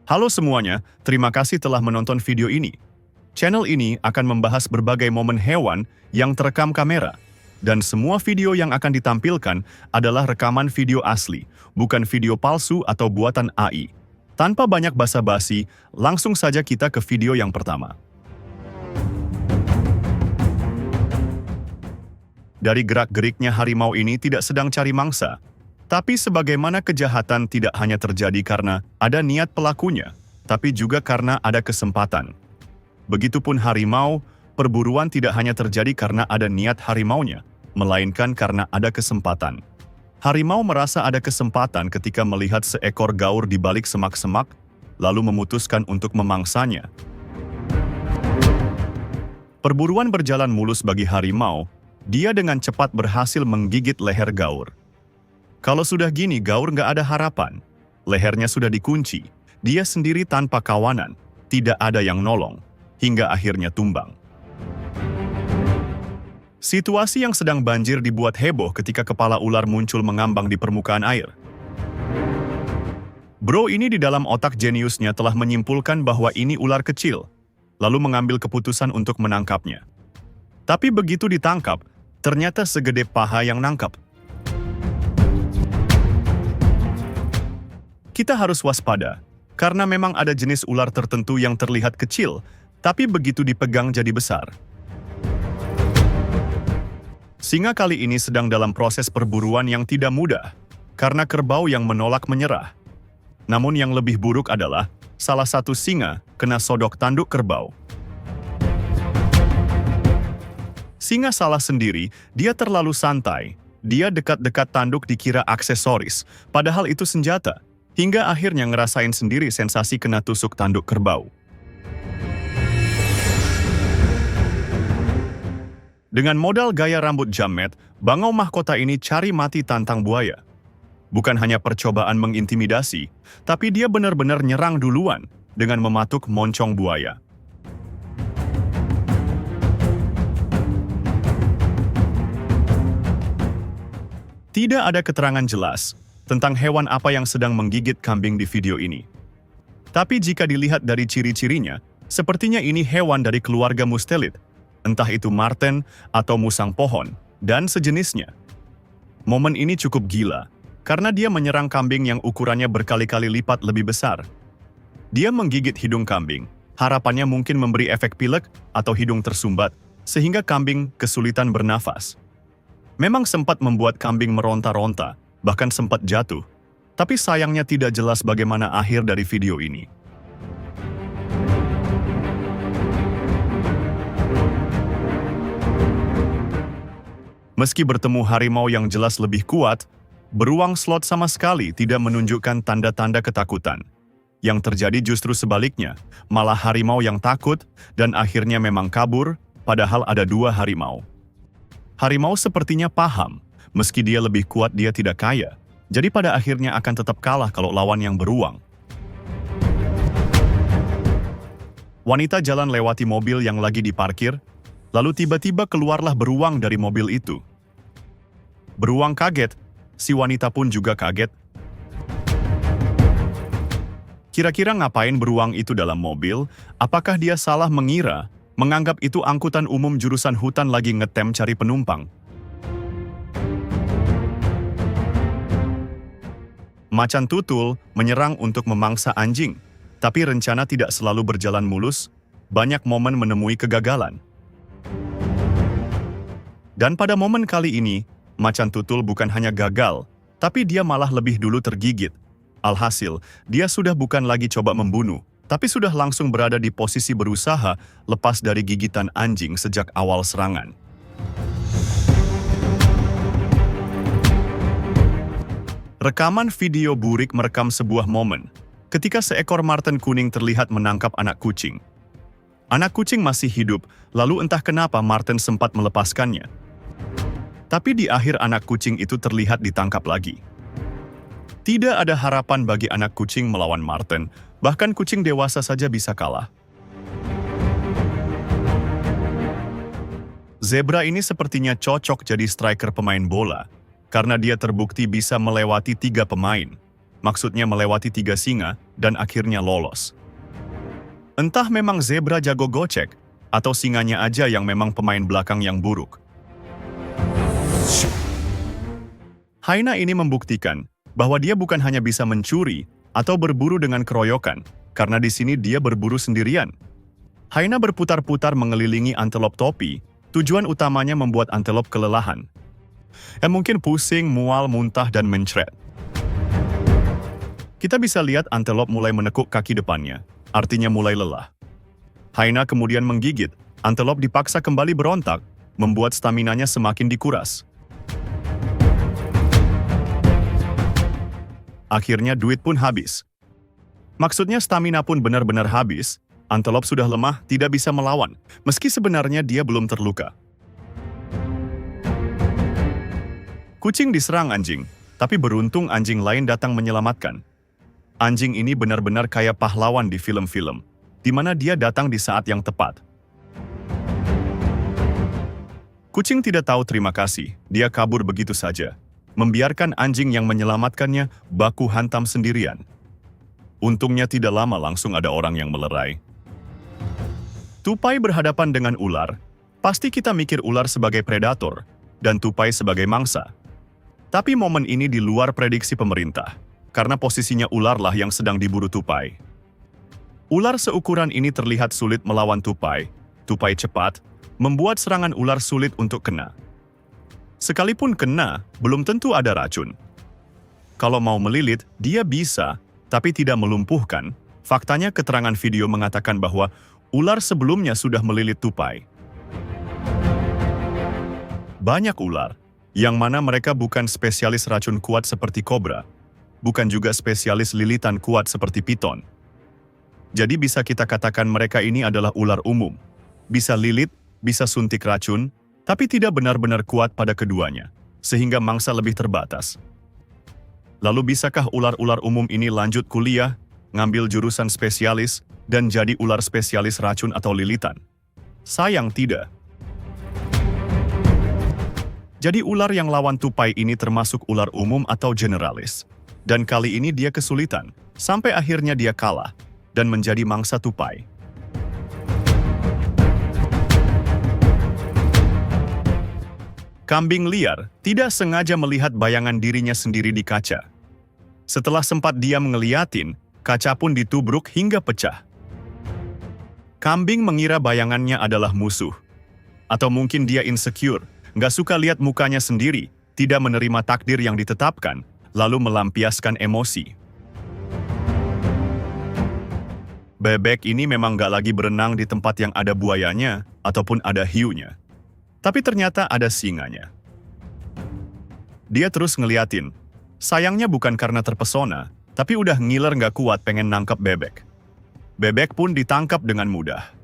Halo semuanya, terima kasih telah menonton video ini. Channel ini akan membahas berbagai momen hewan yang terekam kamera. Dan semua video yang akan ditampilkan adalah rekaman video asli, bukan video palsu atau buatan AI. Tanpa banyak basa-basi, langsung saja kita ke video yang pertama. Dari gerak-geriknya harimau ini tidak sedang cari mangsa. Tapi sebagaimana kejahatan tidak hanya terjadi karena ada niat pelakunya, tapi juga karena ada kesempatan. Begitupun harimau, perburuan tidak hanya terjadi karena ada niat harimaunya, melainkan karena ada kesempatan. Harimau merasa ada kesempatan ketika melihat seekor gaur di balik semak-semak, lalu memutuskan untuk memangsanya. Perburuan berjalan mulus bagi harimau, dia dengan cepat berhasil menggigit leher gaur. Kalau sudah gini, gaur nggak ada harapan. Lehernya sudah dikunci, dia sendiri tanpa kawanan, tidak ada yang nolong, hingga akhirnya tumbang. Situasi yang sedang banjir dibuat heboh ketika kepala ular muncul mengambang di permukaan air. Bro ini di dalam otak jeniusnya telah menyimpulkan bahwa ini ular kecil, lalu mengambil keputusan untuk menangkapnya. Tapi begitu ditangkap, ternyata segede paha yang nangkap. Kita harus waspada, karena memang ada jenis ular tertentu yang terlihat kecil, tapi begitu dipegang jadi besar. Singa kali ini sedang dalam proses perburuan yang tidak mudah, karena kerbau yang menolak menyerah. Namun yang lebih buruk adalah, salah satu singa kena sodok tanduk kerbau. Singa salah sendiri, dia terlalu santai. Dia dekat-dekat tanduk dikira aksesoris, padahal itu senjata. Hingga akhirnya ngerasain sendiri sensasi kena tusuk tanduk kerbau. Dengan modal gaya rambut jamet, bangau mahkota ini cari mati tantang buaya. Bukan hanya percobaan mengintimidasi, tapi dia benar-benar nyerang duluan dengan mematuk moncong buaya. Tidak ada keterangan jelas tentang hewan apa yang sedang menggigit kambing di video ini. Tapi jika dilihat dari ciri-cirinya, sepertinya ini hewan dari keluarga mustelid, entah itu marten atau musang pohon, dan sejenisnya. Momen ini cukup gila, karena dia menyerang kambing yang ukurannya berkali-kali lipat lebih besar. Dia menggigit hidung kambing, harapannya mungkin memberi efek pilek atau hidung tersumbat, sehingga kambing kesulitan bernafas. Memang sempat membuat kambing meronta-ronta, bahkan sempat jatuh, tapi sayangnya tidak jelas bagaimana akhir dari video ini. Meski bertemu harimau yang jelas lebih kuat, beruang slot sama sekali tidak menunjukkan tanda-tanda ketakutan. Yang terjadi justru sebaliknya, malah harimau yang takut dan akhirnya memang kabur, padahal ada dua harimau. Harimau sepertinya paham, meski dia lebih kuat dia tidak kaya, jadi pada akhirnya akan tetap kalah kalau lawan yang beruang. Wanita jalan lewati mobil yang lagi diparkir, lalu tiba-tiba keluarlah beruang dari mobil itu. Beruang kaget, si wanita pun juga kaget. Kira-kira ngapain beruang itu dalam mobil? Apakah dia salah mengira, menganggap itu angkutan umum jurusan hutan lagi ngetem cari penumpang? Macan tutul menyerang untuk memangsa anjing, tapi rencana tidak selalu berjalan mulus, banyak momen menemui kegagalan. Dan pada momen kali ini, macan tutul bukan hanya gagal, tapi dia malah lebih dulu tergigit. Alhasil, dia sudah bukan lagi coba membunuh, tapi sudah langsung berada di posisi berusaha lepas dari gigitan anjing sejak awal serangan. Rekaman video burik merekam sebuah momen, ketika seekor marten kuning terlihat menangkap anak kucing. Anak kucing masih hidup, lalu entah kenapa marten sempat melepaskannya. Tapi di akhir anak kucing itu terlihat ditangkap lagi. Tidak ada harapan bagi anak kucing melawan marten, bahkan kucing dewasa saja bisa kalah. Zebra ini sepertinya cocok jadi striker pemain bola, karena dia terbukti bisa melewati 3 pemain. maksudnya melewati 3 singa dan akhirnya lolos. Entah memang zebra jago gocek, atau singanya aja yang memang pemain belakang yang buruk. Hyena ini membuktikan bahwa dia bukan hanya bisa mencuri atau berburu dengan keroyokan, karena di sini dia berburu sendirian. Hyena berputar-putar mengelilingi antelop topi, tujuan utamanya membuat antelop kelelahan. Mungkin pusing, mual, muntah, dan mencret. Kita bisa lihat antelop mulai menekuk kaki depannya, artinya mulai lelah. Hyena kemudian menggigit, antelop dipaksa kembali berontak, membuat staminanya semakin dikuras. Akhirnya duit pun habis. Maksudnya stamina pun benar-benar habis, antelop sudah lemah, tidak bisa melawan, meski sebenarnya dia belum terluka. Kucing diserang anjing, tapi beruntung anjing lain datang menyelamatkan. Anjing ini benar-benar kayak pahlawan di film-film, di mana dia datang di saat yang tepat. Kucing tidak tahu terima kasih, dia kabur begitu saja, membiarkan anjing yang menyelamatkannya baku hantam sendirian. Untungnya tidak lama langsung ada orang yang melerai. Tupai berhadapan dengan ular, pasti kita mikir ular sebagai predator, dan tupai sebagai mangsa. Tapi momen ini di luar prediksi pemerintah, karena posisinya ularlah yang sedang diburu tupai. Ular seukuran ini terlihat sulit melawan tupai. Tupai cepat, membuat serangan ular sulit untuk kena. Sekalipun kena, belum tentu ada racun. Kalau mau melilit, dia bisa, tapi tidak melumpuhkan. Faktanya keterangan video mengatakan bahwa ular sebelumnya sudah melilit tupai. Banyak ular, yang mana mereka bukan spesialis racun kuat seperti kobra, bukan juga spesialis lilitan kuat seperti piton. Jadi bisa kita katakan mereka ini adalah ular umum. Bisa lilit, bisa suntik racun, tapi tidak benar-benar kuat pada keduanya, sehingga mangsa lebih terbatas. Lalu bisakah ular-ular umum ini lanjut kuliah, ngambil jurusan spesialis, dan jadi ular spesialis racun atau lilitan? Sayang tidak. Jadi ular yang lawan tupai ini termasuk ular umum atau generalis. Dan kali ini dia kesulitan, sampai akhirnya dia kalah, dan menjadi mangsa tupai. Kambing liar tidak sengaja melihat bayangan dirinya sendiri di kaca. Setelah sempat diam ngeliatin, kaca pun ditubruk hingga pecah. Kambing mengira bayangannya adalah musuh. Atau mungkin dia insecure, nggak suka lihat mukanya sendiri, tidak menerima takdir yang ditetapkan, lalu melampiaskan emosi. Bebek ini memang nggak lagi berenang di tempat yang ada buayanya, ataupun ada hiunya. Tapi ternyata ada singanya. Dia terus ngeliatin. Sayangnya bukan karena terpesona, tapi udah ngiler nggak kuat pengen nangkep bebek. Bebek pun ditangkap dengan mudah.